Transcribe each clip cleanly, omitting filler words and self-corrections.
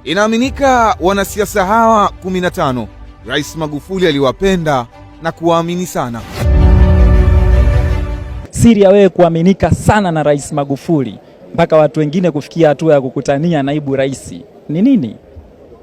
Inaaminika wanasiasa hawa 15 Rais Magufuli aliwapenda na kuwaamini sana. Siri ya wewe kuaminika sana na Rais Magufuli mpaka watu wengine kufikia hatua ya kukutania naibu rais ni nini?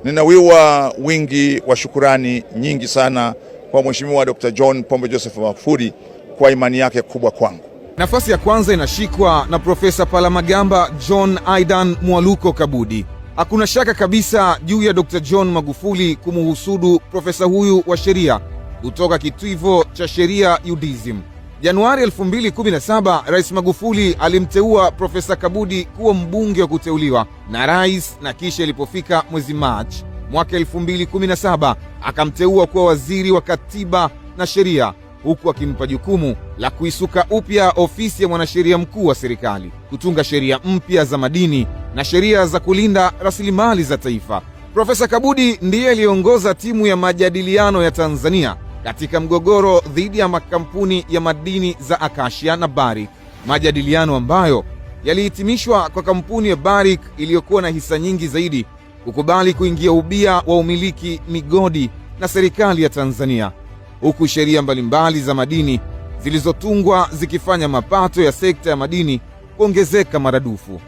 Ninawiwa wingi wa shukurani nyingi sana kwa Mheshimiwa Dr. John Pombe Joseph Magufuli kwa imani yake kubwa kwangu. Nafasi ya kwanza inashikwa na Profesa Palamagamba John Aidan Mwaluko Kabudi. Hakuna shaka kabisa juu ya Dr. John Magufuli kumuhusudu profesa huyu wa sheria kutoka kitivo cha sheria UDSM. Januari 2017, Rais Magufuli alimteua Profesa Kabudi kuwa mbunge wa kuteuliwa na rais, na kisha ilipofika mwezi Machi mwaka 2017 akamteua kuwa waziri wa katiba na sheria, huku akimpa jukumu la kuisuka upya ofisi ya mwanasheria mkuu wa serikali, kutunga sheria mpya za madini na sheria za kulinda rasilimali za taifa. Profesa Kabudi ndiye aliongoza timu ya majadiliano ya Tanzania katika mgogoro dhidi ya makampuni ya madini za Acacia na Barrick, majadiliano ambayo yalihitimishwa kwa kampuni ya Barrick iliyokuwa na hisa nyingi zaidi kukubali kuingia ubia wa umiliki migodi na serikali ya Tanzania, huku sheria mbalimbali za madini zilizotungwa zikifanya mapato ya sekta ya madini kuongezeka maradufu.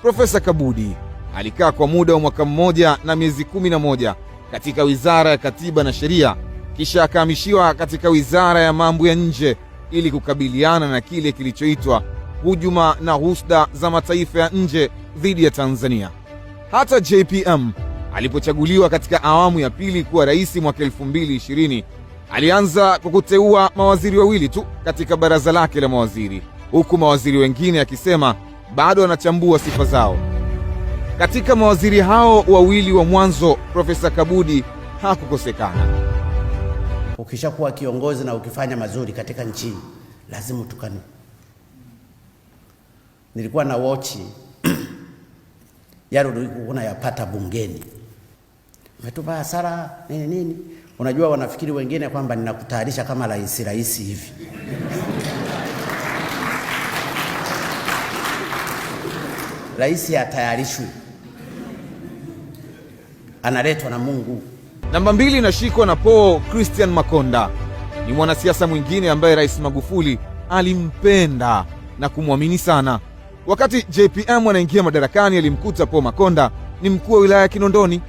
Profesa Kabudi alikaa kwa muda wa mwaka mmoja na miezi 11 katika Wizara ya Katiba na Sheria, kisha akahamishiwa katika Wizara ya Mambo ya Nje ili kukabiliana na kile kilichoitwa hujuma na husda za mataifa ya nje dhidi ya Tanzania. Hata JPM alipochaguliwa katika awamu ya pili kuwa rais mwaka 2020, alianza kwa kuteua mawaziri wawili tu katika baraza lake la mawaziri, huku mawaziri wengine akisema bado anachambua sifa zao. Katika mawaziri hao wawili wa mwanzo, Profesa Kabudi hakukosekana. Ukishakuwa kiongozi na ukifanya mazuri katika nchi, lazima utukane. Nilikuwa na watch yale unayapata bungeni, umetupa hasara nini. Unajua wanafikiri wengine kwamba ninakutayarisha kama rais hivi. Rais atayarishwe, analetwa na Mungu. Namba 2 inashikwa na Paul Christian Makonda. Ni mwanasiasa mwingine ambaye Rais Magufuli alimpenda na kumwamini sana. Wakati JPM anaingia madarakani, alimkuta Paul Makonda ni mkuu wa wilaya ya Kinondoni.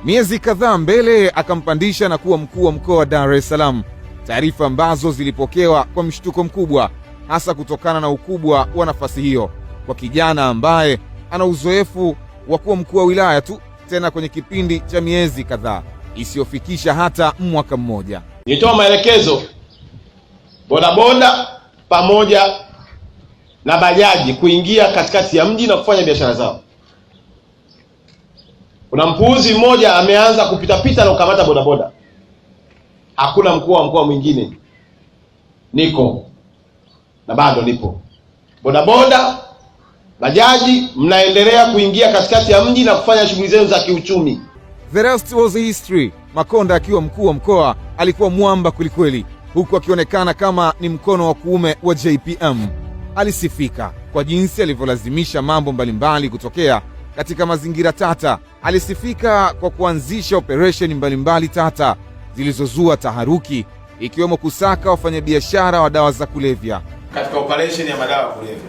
Miezi kadhaa mbele akampandisha na kuwa mkuu wa mkoa wa Dar es Salaam, taarifa ambazo zilipokewa kwa mshtuko mkubwa, hasa kutokana na ukubwa wa nafasi hiyo kwa kijana ambaye ana uzoefu wa kuwa mkuu wa wilaya tu, tena kwenye kipindi cha miezi kadhaa isiyofikisha hata mwaka mmoja. Nitoa maelekezo bodaboda pamoja na bajaji kuingia katikati ya mji na kufanya biashara zao. Kuna mpuuzi mmoja ameanza kupita na kukamata bodaboda. Hakuna mkuu wa mkoa mwingine. Niko na bado nipo. Bodaboda, bajaji, mnaendelea kuingia katikati ya mji na kufanya shughuli zenu za kiuchumi. The rest was history. Makonda akiwa mkuu wa mkoa alikuwa mwamba kwelikweli, huku akionekana kama ni mkono wa kuume wa JPM. Alisifika kwa jinsi alivyolazimisha mambo mbalimbali kutokea katika mazingira tata. Alisifika kwa kuanzisha operesheni mbalimbali tata zilizozua taharuki, ikiwemo kusaka wafanyabiashara wa dawa za kulevya. Katika operesheni ya madawa ya kulevya,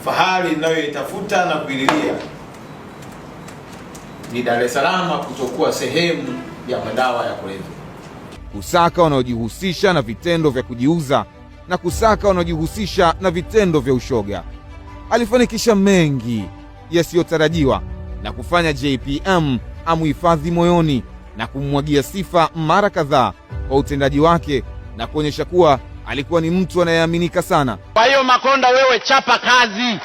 fahari inayoitafuta na kuililia ni Dar es Salaam kutokuwa sehemu ya madawa ya kulevya. Kusaka wanaojihusisha na vitendo vya kujiuza na kusaka wanaojihusisha na vitendo vya ushoga. Alifanikisha mengi yasiyotarajiwa na kufanya JPM amuhifadhi moyoni na kummwagia sifa mara kadhaa kwa utendaji wake na kuonyesha kuwa alikuwa ni mtu anayeaminika sana. Kwa hiyo Makonda, wewe chapa kazi.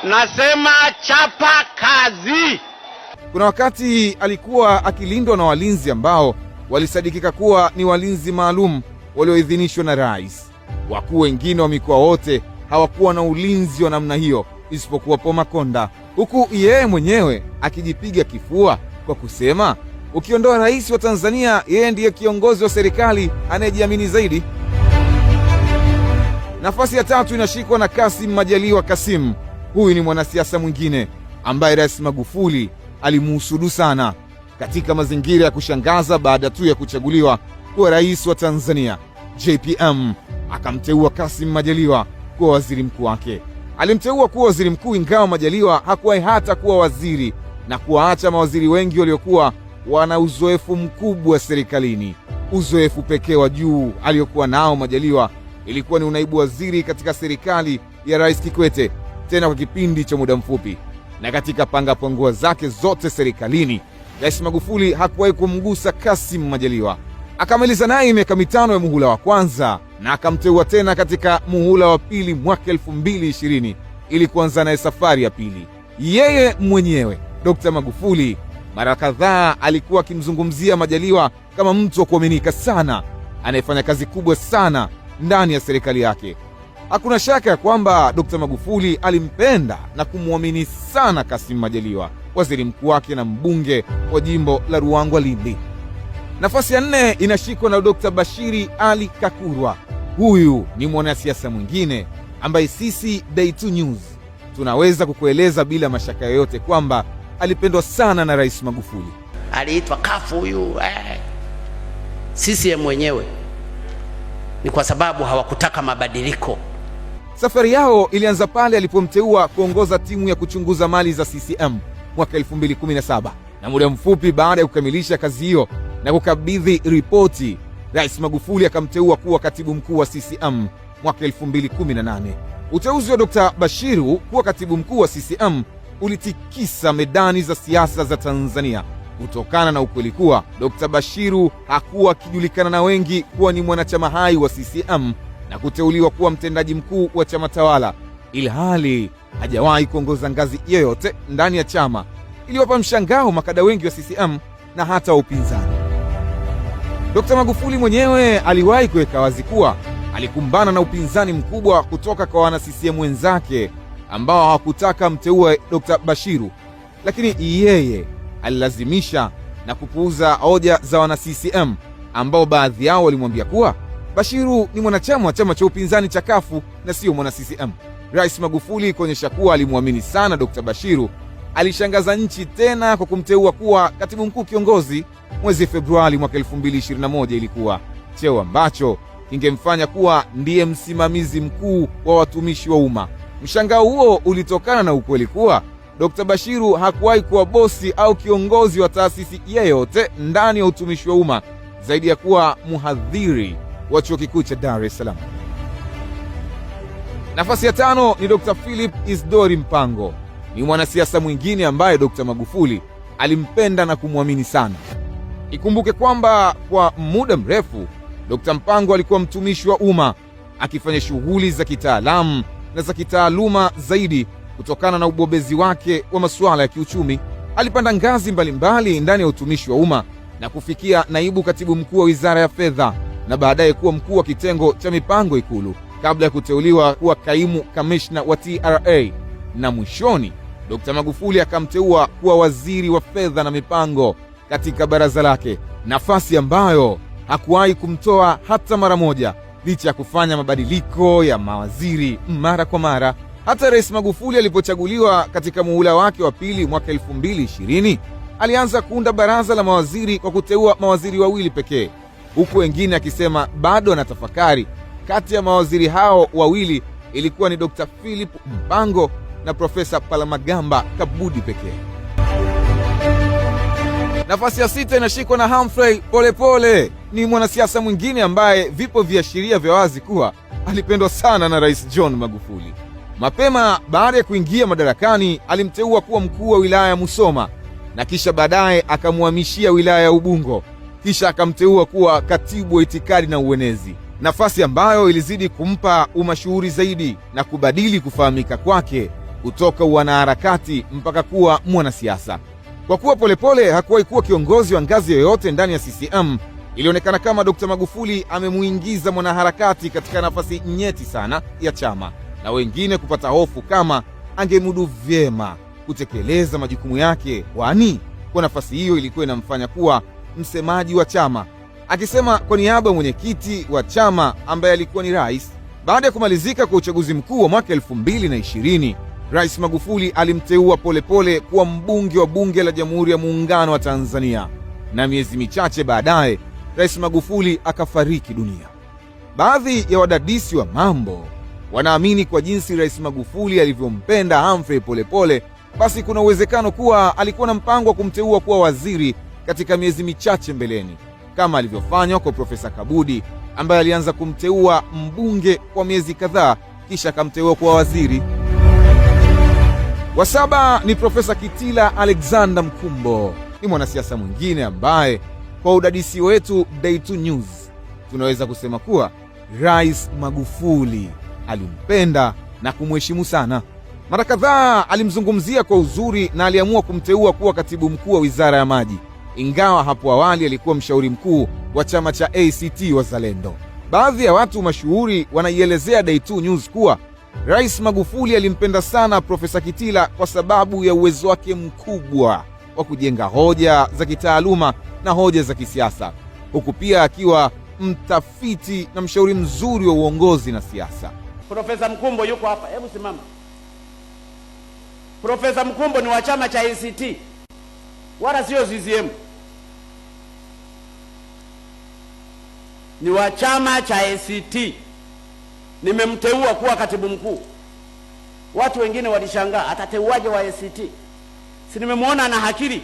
Nasema chapa kazi. Kuna wakati alikuwa akilindwa na walinzi ambao walisadikika kuwa ni walinzi maalum walioidhinishwa na rais. Wakuu wengine wa mikoa wote hawakuwa na ulinzi wa namna hiyo isipokuwa Paul Makonda, huku yeye mwenyewe akijipiga kifua kwa kusema ukiondoa rais wa Tanzania, yeye ndiye kiongozi wa serikali anayejiamini zaidi. Nafasi ya tatu inashikwa na Kassim Majaliwa Kassim. Huyu ni mwanasiasa mwingine ambaye Rais Magufuli alimuhusudu sana katika mazingira ya kushangaza. Baada tu ya kuchaguliwa kuwa rais wa Tanzania, JPM akamteua Kassim Majaliwa kuwa waziri mkuu wake. Alimteua kuwa waziri mkuu, ingawa Majaliwa hakuwahi hata kuwa waziri, na kuwaacha mawaziri wengi waliokuwa wana uzoefu mkubwa serikalini. Uzoefu pekee wa juu aliokuwa nao Majaliwa ilikuwa ni unaibu waziri katika serikali ya Rais Kikwete, tena kwa kipindi cha muda mfupi. Na katika pangapangua zake zote serikalini, Rais Magufuli hakuwahi kumgusa Kassim Majaliwa. Akamaliza naye miaka 5 ya muhula wa kwanza na akamteua tena katika muhula wa pili mwaka 2020 ili kuanza naye safari ya pili. Yeye mwenyewe Dr. Magufuli mara kadhaa alikuwa akimzungumzia Majaliwa kama mtu wa kuaminika sana, anayefanya kazi kubwa sana ndani ya serikali yake. Hakuna shaka ya kwamba Dr. Magufuli alimpenda na kumwamini sana Kassim Majaliwa, waziri mkuu wake na mbunge wa jimbo la Ruangwa Lindi. Nafasi ya 4 inashikwa na Dr. Bashiri Ali Kakurwa. Huyu ni mwanasiasa mwingine ambaye sisi Day2 News tunaweza kukueleza bila mashaka yoyote kwamba alipendwa sana na Rais Magufuli. Aliitwa kafu huyu CCM mwenyewe ni kwa sababu hawakutaka mabadiliko. Safari yao ilianza pale alipomteua kuongoza timu ya kuchunguza mali za CCM mwaka 2017, na muda mfupi baada ya kukamilisha kazi hiyo na kukabidhi ripoti, Rais Magufuli akamteua kuwa katibu mkuu wa CCM mwaka 2018. Uteuzi wa Dr. Bashiru kuwa katibu mkuu wa CCM ulitikisa medani za siasa za Tanzania kutokana na ukweli kuwa Dr. Bashiru hakuwa akijulikana na wengi kuwa ni mwanachama hai wa CCM na kuteuliwa kuwa mtendaji mkuu wa chama tawala, ilhali hajawahi kuongoza ngazi yoyote ndani ya chama. Iliwapa mshangao makada wengi wa CCM na hata wa upinzani. Dr. Magufuli mwenyewe aliwahi kuweka wazi kuwa alikumbana na upinzani mkubwa kutoka kwa wana CCM wenzake ambao hawakutaka mteue Dr. Bashiru, lakini yeye alilazimisha na kupuuza hoja za wana CCM ambao baadhi yao walimwambia kuwa Bashiru ni mwanachama wa chama cha upinzani cha CUF na sio mwana CCM. Rais Magufuli kuonyesha kuwa alimwamini sana Dr. Bashiru, alishangaza nchi tena kwa kumteua kuwa katibu mkuu kiongozi mwezi Februari mwaka 2021. Ilikuwa cheo ambacho kingemfanya kuwa ndiye msimamizi mkuu wa watumishi wa umma. Mshangao huo ulitokana na ukweli kuwa Dr. Bashiru hakuwahi kuwa bosi au kiongozi wa taasisi yeyote ndani ya utumishi wa umma zaidi ya kuwa mhadhiri wa chuo kikuu cha Dar es Salaam. Nafasi ya 5 ni Dr. Philip Isdori Mpango. Ni mwanasiasa mwingine ambaye Dr. Magufuli alimpenda na kumwamini sana. Ikumbuke kwamba kwa muda mrefu Dr. Mpango alikuwa mtumishi wa umma akifanya shughuli za kitaalamu na za kitaaluma zaidi kutokana na ubobezi wake wa masuala ya kiuchumi. Alipanda ngazi mbalimbali ndani ya utumishi wa umma na kufikia naibu katibu mkuu wa Wizara ya Fedha na baadaye kuwa mkuu wa kitengo cha mipango Ikulu kabla ya kuteuliwa kuwa kaimu kamishna wa TRA, na mwishoni Dr. Magufuli akamteua kuwa waziri wa fedha na mipango katika baraza lake, nafasi ambayo hakuwahi kumtoa hata mara moja licha ya kufanya mabadiliko ya mawaziri mara kwa mara. Hata Rais Magufuli alipochaguliwa katika muhula wake wa pili mwaka 2020, alianza kuunda baraza la mawaziri kwa kuteua mawaziri wawili pekee, huku wengine akisema bado anatafakari. Kati ya mawaziri hao wawili ilikuwa ni Dr. Philip Mpango na Profesa Palamagamba Kabudi pekee. Nafasi ya 6 inashikwa na Humphrey Polepole. Ni mwanasiasa mwingine ambaye vipo viashiria vya wazi kuwa alipendwa sana na Rais John Magufuli. Mapema baada ya kuingia madarakani, alimteua kuwa mkuu wa wilaya ya Musoma na kisha baadaye akamhamishia wilaya ya Ubungo, kisha akamteua kuwa katibu wa itikadi na uenezi, nafasi ambayo ilizidi kumpa umashuhuri zaidi na kubadili kufahamika kwake kutoka wanaharakati mpaka kuwa mwanasiasa. Kwa kuwa Polepole hakuwahi kuwa kiongozi wa ngazi yoyote ndani ya CCM, ilionekana kama Dr. Magufuli amemuingiza mwanaharakati katika nafasi nyeti sana ya chama, na wengine kupata hofu kama angemudu vyema kutekeleza majukumu yake, kwani kwa nafasi hiyo ilikuwa inamfanya kuwa msemaji wa chama, akisema kwa niaba ya mwenyekiti wa chama ambaye alikuwa ni rais. Baada ya kumalizika kwa uchaguzi mkuu wa mwaka 2020, Rais Magufuli alimteua Polepole kuwa mbunge wa Bunge la Jamhuri ya Muungano wa Tanzania, na miezi michache baadaye Rais Magufuli akafariki dunia. Baadhi ya wadadisi wa mambo wanaamini kwa jinsi Rais Magufuli alivyompenda Humphrey Polepole, basi kuna uwezekano kuwa alikuwa na mpango wa kumteua kuwa waziri katika miezi michache mbeleni, kama alivyofanywa kwa Profesa Kabudi ambaye alianza kumteua mbunge kwa miezi kadhaa kisha akamteua kuwa waziri. Wa saba ni Profesa Kitila Alexander Mkumbo. Ni mwanasiasa mwingine ambaye kwa udadisi wetu Day2 News tunaweza kusema kuwa Rais Magufuli alimpenda na kumheshimu sana. Mara kadhaa alimzungumzia kwa uzuri na aliamua kumteua kuwa katibu mkuu wa Wizara ya Maji, ingawa hapo awali alikuwa mshauri mkuu wa chama cha ACT Wazalendo. Baadhi ya watu mashuhuri wanaielezea Day2 News kuwa Rais Magufuli alimpenda sana Profesa Kitila kwa sababu ya uwezo wake mkubwa wa kujenga hoja za kitaaluma na hoja za kisiasa, huku pia akiwa mtafiti na mshauri mzuri wa uongozi na siasa. Profesa Mkumbo yuko hapa, hebu simama. Profesa Mkumbo ni wa chama cha ACT, wala sio CCM. Ni wa chama cha ACT. Nimemteua kuwa katibu mkuu. Watu wengine walishangaa, atateuaje wa ACT? Si nimemwona ana akili.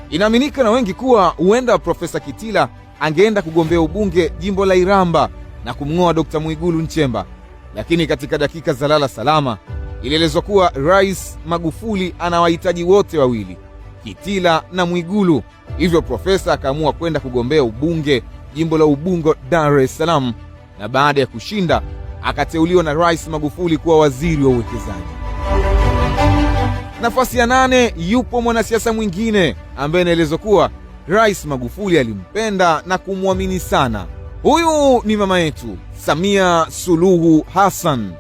Inaaminika na wengi kuwa huenda Profesa Kitila angeenda kugombea ubunge jimbo la Iramba na kumng'oa Dr. Mwigulu Nchemba, lakini katika dakika za lala salama ilielezwa kuwa Rais Magufuli anawahitaji wote wawili, Kitila na Mwigulu. Hivyo profesa akaamua kwenda kugombea ubunge jimbo la Ubungo, Dar es Salaam, na baada ya kushinda akateuliwa na Rais Magufuli kuwa waziri wa uwekezaji. Nafasi ya 8 yupo mwanasiasa mwingine ambaye inaelezwa kuwa Rais Magufuli alimpenda na kumwamini sana. Huyu ni mama yetu Samia Suluhu Hassan.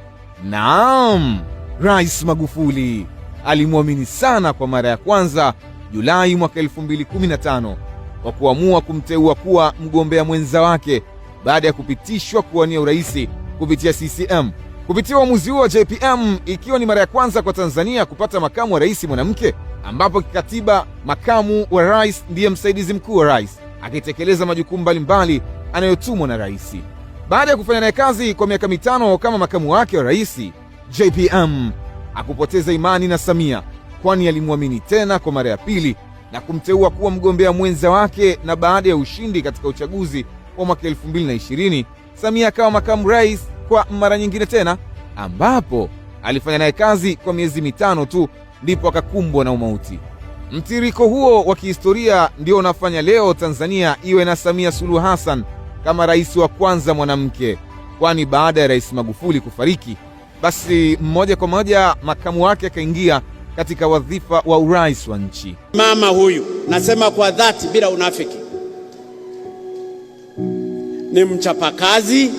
Naam, Rais Magufuli alimwamini sana kwa mara ya kwanza Julai mwaka 2015 kwa kuamua kumteua kuwa mgombea mwenza wake baada ya kupitishwa kuwania urais kupitia CCM. Kupitia uamuzi huo wa JPM, ikiwa ni mara ya kwanza kwa Tanzania kupata makamu wa rais mwanamke, ambapo kikatiba makamu wa rais ndiye msaidizi mkuu wa rais akitekeleza majukumu mbalimbali anayotumwa na rais. Baada ya kufanya naye kazi kwa miaka 5 kama makamu wake wa rais, JPM hakupoteza imani na Samia, kwani alimwamini tena kwa mara ya pili na kumteua kuwa mgombea mwenza wake. Na baada ya ushindi katika uchaguzi wa mwaka 2020, Samia akawa makamu rais kwa mara nyingine tena, ambapo alifanya naye kazi kwa miezi 5 tu ndipo akakumbwa na umauti. Mtiriko huo wa kihistoria ndio unafanya leo Tanzania iwe na Samia Suluhu Hassan kama rais wa kwanza mwanamke, kwani baada ya Rais Magufuli kufariki, basi moja kwa moja makamu wake akaingia katika wadhifa wa urais wa nchi. Mama huyu, nasema kwa dhati bila unafiki, ni mchapakazi,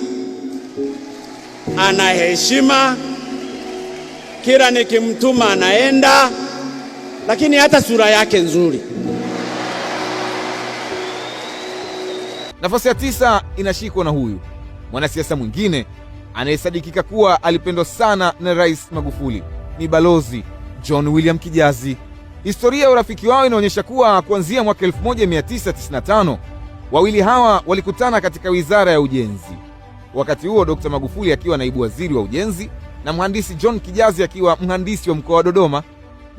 ana heshima, kila nikimtuma anaenda, lakini hata sura yake nzuri. Nafasi ya 9 inashikwa na huyu mwanasiasa mwingine anayesadikika kuwa alipendwa sana na Rais Magufuli, ni Balozi John William Kijazi. Historia ya urafiki wao inaonyesha kuwa kuanzia mwaka 1995 wawili hawa walikutana katika Wizara ya Ujenzi. Wakati huo Dr. Magufuli akiwa naibu waziri wa ujenzi na mhandisi John Kijazi akiwa mhandisi wa mkoa wa Dodoma.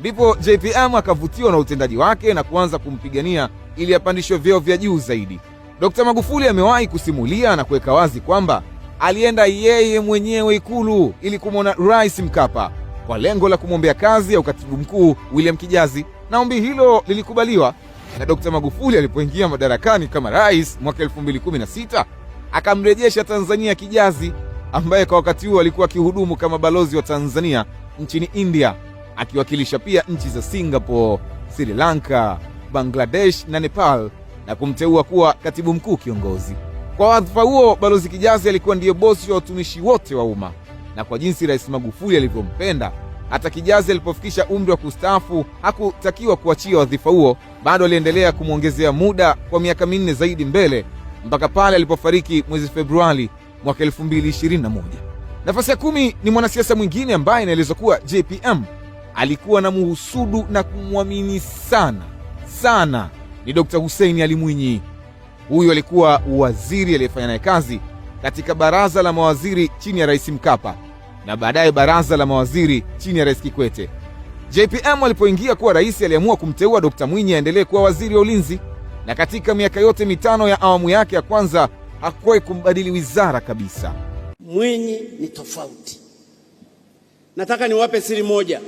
Ndipo JPM akavutiwa na utendaji wake na kuanza kumpigania ili apandishwe vyeo vya juu zaidi. Dr. Magufuli amewahi kusimulia na kuweka wazi kwamba alienda yeye mwenyewe Ikulu ili kumwona Rais Mkapa kwa lengo la kumwombea kazi ya ukatibu mkuu William Kijazi, na ombi hilo lilikubaliwa. Na Dr. Magufuli alipoingia madarakani kama rais mwaka 2016 akamrejesha Tanzania Kijazi, ambaye kwa wakati huo alikuwa akihudumu kama balozi wa Tanzania nchini India, akiwakilisha pia nchi za Singapore, Sri Lanka, Bangladesh na Nepal, na kumteua kuwa katibu mkuu kiongozi. Kwa wadhifa huo, Balozi Kijazi alikuwa ndiye bosi wa watumishi wote wa umma, na kwa jinsi Rais Magufuli alivyompenda, hata Kijazi alipofikisha umri wa kustaafu hakutakiwa kuachia wadhifa huo, bado aliendelea kumwongezea muda kwa miaka 4 zaidi mbele, mpaka pale alipofariki mwezi Februari mwaka 2021. Nafasi ya 10 ni mwanasiasa mwingine ambaye inaelezwa kuwa JPM alikuwa na muhusudu na kumwamini sana, ni Dr. Hussein Ali Mwinyi. Huyu alikuwa waziri aliyefanya naye kazi katika baraza la mawaziri chini ya Rais Mkapa na baadaye baraza la mawaziri chini ya Rais Kikwete. JPM alipoingia kuwa rais aliamua kumteua Dr. Mwinyi aendelee kuwa waziri wa ulinzi, na katika miaka yote 5 ya awamu yake ya kwanza hakuwahi kumbadili wizara kabisa. Mwinyi ni tofauti. Nataka niwape siri moja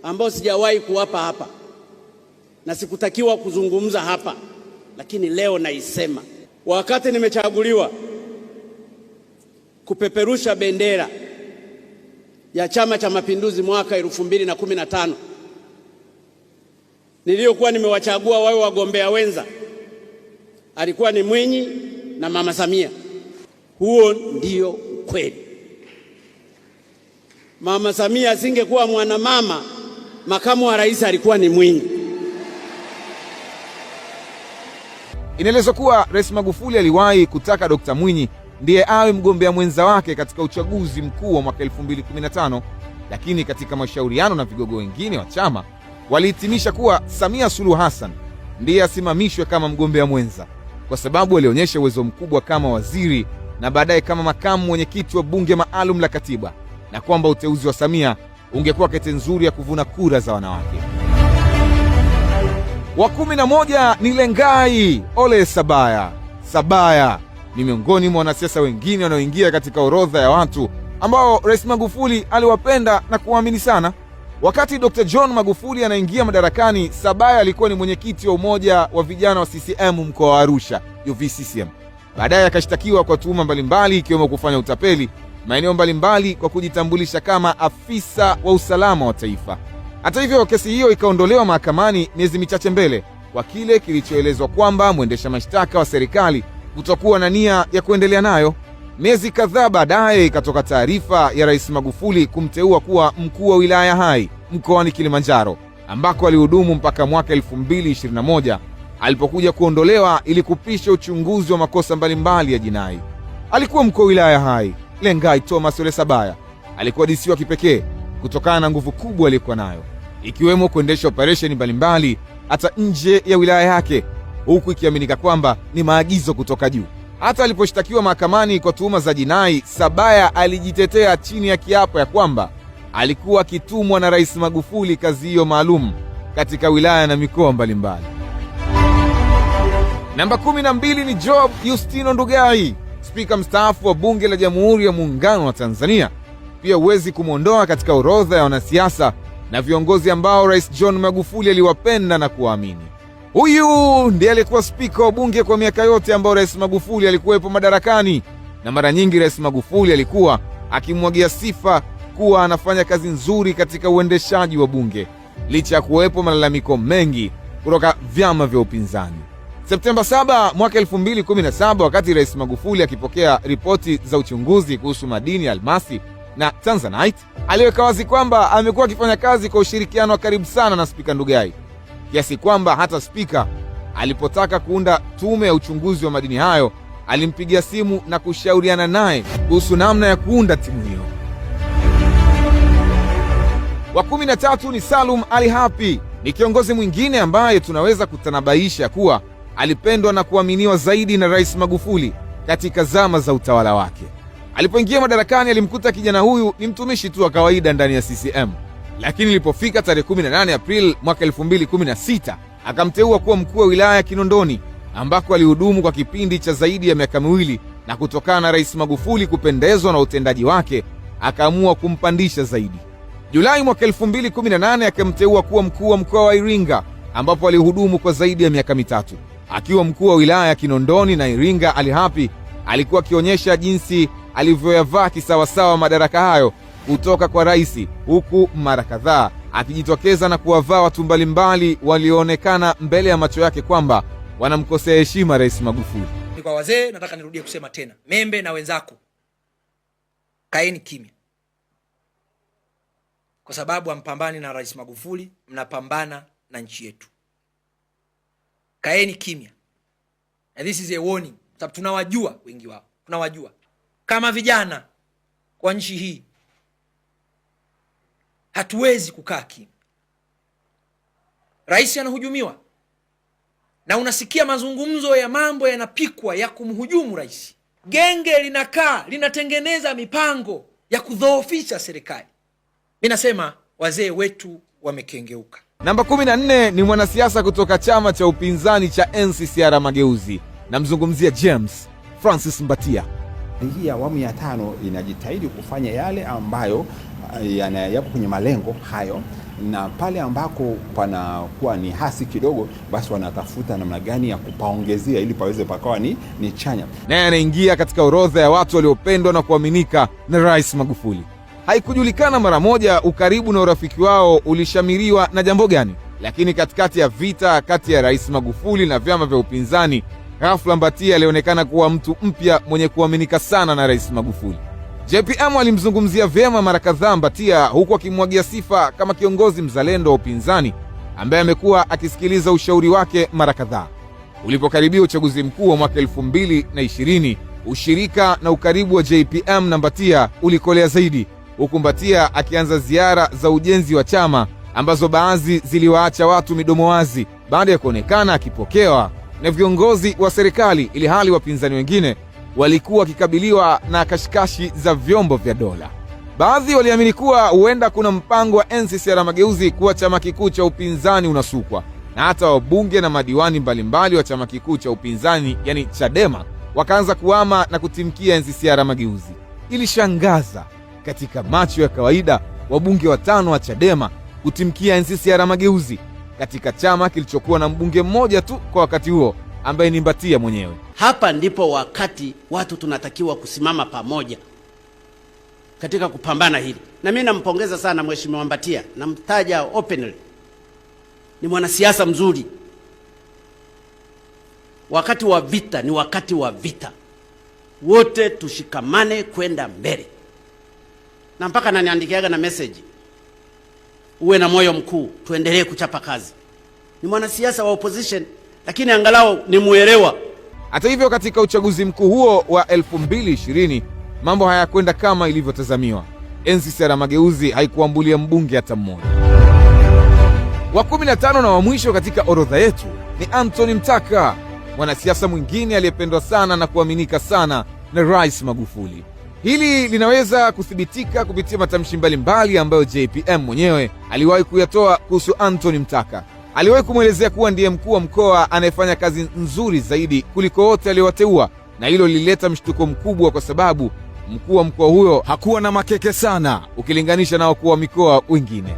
ambayo sijawahi kuwapa hapa na sikutakiwa kuzungumza hapa, lakini leo naisema. Wakati nimechaguliwa kupeperusha bendera ya Chama cha Mapinduzi mwaka 2015, niliyokuwa nimewachagua wawe wagombea wenza alikuwa ni Mwinyi na Mama Samia. Huo ndio ukweli. Mama Samia asingekuwa mwanamama, makamu wa rais alikuwa ni Mwinyi. Inaelezwa kuwa Rais Magufuli aliwahi kutaka Dr. Mwinyi ndiye awe mgombea mwenza wake katika uchaguzi mkuu wa mwaka 2015, lakini katika mashauriano na vigogo wengine wa chama walihitimisha kuwa Samia Suluhu Hassan ndiye asimamishwe kama mgombea mwenza, kwa sababu alionyesha uwezo mkubwa kama waziri na baadaye kama makamu mwenyekiti wa bunge maalum la katiba, na kwamba uteuzi wa Samia ungekuwa kete nzuri ya kuvuna kura za wanawake. Wa 11 ni Lengai Ole Sabaya. Sabaya ni miongoni mwa wanasiasa wengine wanaoingia katika orodha ya watu ambao Rais Magufuli aliwapenda na kuwaamini sana. Wakati Dr. John Magufuli anaingia madarakani, Sabaya alikuwa ni mwenyekiti wa umoja wa vijana wa CCM mkoa wa Arusha, UVCCM. Baadaye akashtakiwa kwa tuhuma mbalimbali ikiwemo kufanya utapeli maeneo mbalimbali kwa kujitambulisha kama afisa wa usalama wa taifa. Hata hivyo, kesi hiyo ikaondolewa mahakamani miezi michache mbele kwa kile kilichoelezwa kwamba mwendesha mashtaka wa serikali kutokuwa na nia ya kuendelea nayo. Miezi kadhaa baadaye ikatoka taarifa ya Rais Magufuli kumteua kuwa mkuu wa wilaya Hai mkoani Kilimanjaro, ambako alihudumu mpaka mwaka 2021 alipokuja kuondolewa ili kupisha uchunguzi wa makosa mbalimbali ya jinai. Alikuwa mkuu wa wilaya Hai Lengai Thomas Ole Sabaya alikuwa DC wa kipekee kutokana na nguvu kubwa aliyokuwa nayo, ikiwemo kuendesha operesheni mbalimbali hata nje ya wilaya yake, huku ikiaminika kwamba ni maagizo kutoka juu. Hata aliposhtakiwa mahakamani kwa tuhuma za jinai, Sabaya alijitetea chini ya kiapo ya kwamba alikuwa akitumwa na Rais Magufuli kazi hiyo maalum katika wilaya na mikoa mbalimbali. Namba 12 ni Job Yustino Ndugai, spika mstaafu wa Bunge la Jamhuri ya Muungano wa Tanzania. Pia huwezi kumwondoa katika orodha ya wanasiasa na viongozi ambao Rais John Magufuli aliwapenda na kuwaamini. Huyu ndiye alikuwa spika wa bunge kwa miaka yote ambao Rais Magufuli alikuwepo madarakani, na mara nyingi Rais Magufuli alikuwa akimwagia sifa kuwa anafanya kazi nzuri katika uendeshaji wa bunge, licha ya kuwepo malalamiko mengi kutoka vyama vya upinzani. Septemba 7 mwaka 2017, wakati Rais Magufuli akipokea ripoti za uchunguzi kuhusu madini ya almasi na Tanzanite, aliweka wazi kwamba amekuwa akifanya kazi kwa ushirikiano wa karibu sana na Spika Ndugai, kiasi kwamba hata spika alipotaka kuunda tume ya uchunguzi wa madini hayo alimpigia simu na kushauriana naye kuhusu namna ya kuunda timu hiyo. Wa 13 ni Salum Ali Hapi, ni kiongozi mwingine ambaye tunaweza kutanabaisha kuwa alipendwa na kuaminiwa zaidi na Rais Magufuli katika zama za utawala wake. Alipoingia madarakani alimkuta kijana huyu ni mtumishi tu wa kawaida ndani ya CCM, lakini ilipofika tarehe 18 Aprili mwaka 2016 akamteua kuwa mkuu wa wilaya ya Kinondoni, ambako alihudumu kwa kipindi cha zaidi ya miaka 2, na kutokana na Rais Magufuli kupendezwa na utendaji wake akaamua kumpandisha zaidi. Julai mwaka 2018 akamteua kuwa mkuu wa mkoa wa Iringa, ambapo alihudumu kwa zaidi ya miaka 3. Akiwa mkuu wa wilaya ya Kinondoni na Iringa, Ali Hapi alikuwa akionyesha jinsi alivyoyavaa kisawasawa madaraka hayo kutoka kwa rais, huku mara kadhaa akijitokeza na kuwavaa watu mbalimbali walioonekana mbele ya macho yake kwamba wanamkosea heshima Rais Magufuli. Ni kwa wazee, nataka nirudie kusema tena, Membe na wenzako, kaeni kimya, kwa sababu hampambani na Rais Magufuli, mnapambana na nchi yetu. Kaeni kimya. And this is a warning, sababu tunawajua wengi wao, tunawajua kama vijana. wa nchi hii. Hatuwezi kukaa kimya. Rais anahujumiwa na unasikia mazungumzo ya mambo yanapikwa ya kumhujumu rais. Genge linakaa linatengeneza mipango ya kudhoofisha serikali. Mimi nasema wazee wetu wamekengeuka. Namba 14 ni mwanasiasa kutoka chama cha upinzani cha NCCR Mageuzi. Namzungumzia James Francis Mbatia. Hii awamu ya 5 inajitahidi kufanya yale ambayo yapo kwenye malengo hayo, na pale ambako panakuwa ni hasi kidogo, basi wanatafuta namna gani ya kupaongezea ili paweze pakawa ni chanya. Naye anaingia katika orodha ya watu waliopendwa na kuaminika na Rais Magufuli. Haikujulikana mara moja ukaribu na urafiki wao ulishamiriwa na jambo gani, lakini katikati ya vita kati ya Rais Magufuli na vyama vya upinzani, ghafla Mbatia alionekana kuwa mtu mpya mwenye kuaminika sana na Rais Magufuli. JPM alimzungumzia vyema mara kadhaa Mbatia, huku akimwagia sifa kama kiongozi mzalendo wa upinzani ambaye amekuwa akisikiliza ushauri wake mara kadhaa. Ulipokaribia uchaguzi mkuu wa mwaka 2020, ushirika na ukaribu wa JPM na Mbatia ulikolea zaidi, huku Mbatia akianza ziara za ujenzi wa chama ambazo baadhi ziliwaacha watu midomo wazi baada ya kuonekana akipokewa na viongozi wa serikali, ili hali wapinzani wengine walikuwa wakikabiliwa na kashikashi za vyombo vya dola. Baadhi waliamini kuwa huenda kuna mpango wa NCCR Mageuzi kuwa chama kikuu cha upinzani unasukwa, na hata wabunge na madiwani mbalimbali wa chama kikuu cha upinzani yani Chadema wakaanza kuhama na kutimkia NCCR Mageuzi. Ilishangaza katika macho ya kawaida wabunge 5 wa Chadema kutimkia NCCR Mageuzi katika chama kilichokuwa na mbunge mmoja tu kwa wakati huo ambaye ni Mbatia mwenyewe. Hapa ndipo wakati watu tunatakiwa kusimama pamoja katika kupambana hili. Na mimi nampongeza sana Mheshimiwa Mbatia, namtaja openly. Ni mwanasiasa mzuri. Wakati wa vita ni wakati wa vita. Wote tushikamane kwenda mbele. Na mpaka ananiandikiaga na message, uwe na moyo mkuu, tuendelee kuchapa kazi. Ni mwanasiasa wa opposition, lakini angalau ni muelewa. Hata hivyo, katika uchaguzi mkuu huo wa 2020 mambo hayakwenda kama ilivyotazamiwa. NCCR Mageuzi haikuambulia mbunge hata mmoja. Wa 15 na wa mwisho katika orodha yetu ni Anthony Mtaka, mwanasiasa mwingine aliyependwa sana na kuaminika sana na Rais Magufuli. Hili linaweza kuthibitika kupitia matamshi mbalimbali ambayo JPM mwenyewe aliwahi kuyatoa kuhusu Anthony Mtaka. Aliwahi kumwelezea kuwa ndiye mkuu wa mkoa anayefanya kazi nzuri zaidi kuliko wote aliowateua, na hilo lilileta mshtuko mkubwa kwa sababu mkuu wa mkoa huyo hakuwa na makeke sana ukilinganisha na wakuu wa mikoa wengine.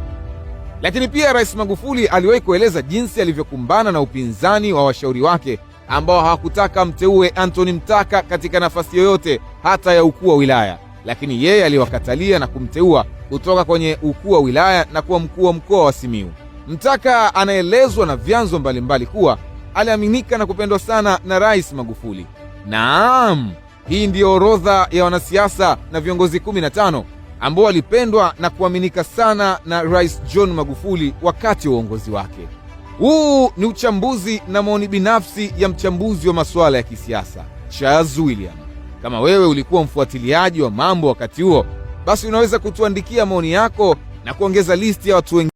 Lakini pia Rais Magufuli aliwahi kueleza jinsi alivyokumbana na upinzani wa washauri wake ambao hawakutaka mteue Anthony Mtaka katika nafasi yoyote hata ya ukuu wa wilaya, lakini yeye aliwakatalia na kumteua kutoka kwenye ukuu wa wilaya na kuwa mkuu wa mkoa wa Simiyu. Mtaka anaelezwa na vyanzo mbalimbali kuwa aliaminika na kupendwa sana na Rais Magufuli. Naam, hii ndiyo orodha ya wanasiasa na viongozi 15 ambao walipendwa na kuaminika sana na Rais John Magufuli wakati wa uongozi wake. Huu ni uchambuzi na maoni binafsi ya mchambuzi wa masuala ya kisiasa, Charles William. Kama wewe ulikuwa mfuatiliaji wa mambo wakati huo, basi unaweza kutuandikia maoni yako na kuongeza listi ya watu wengine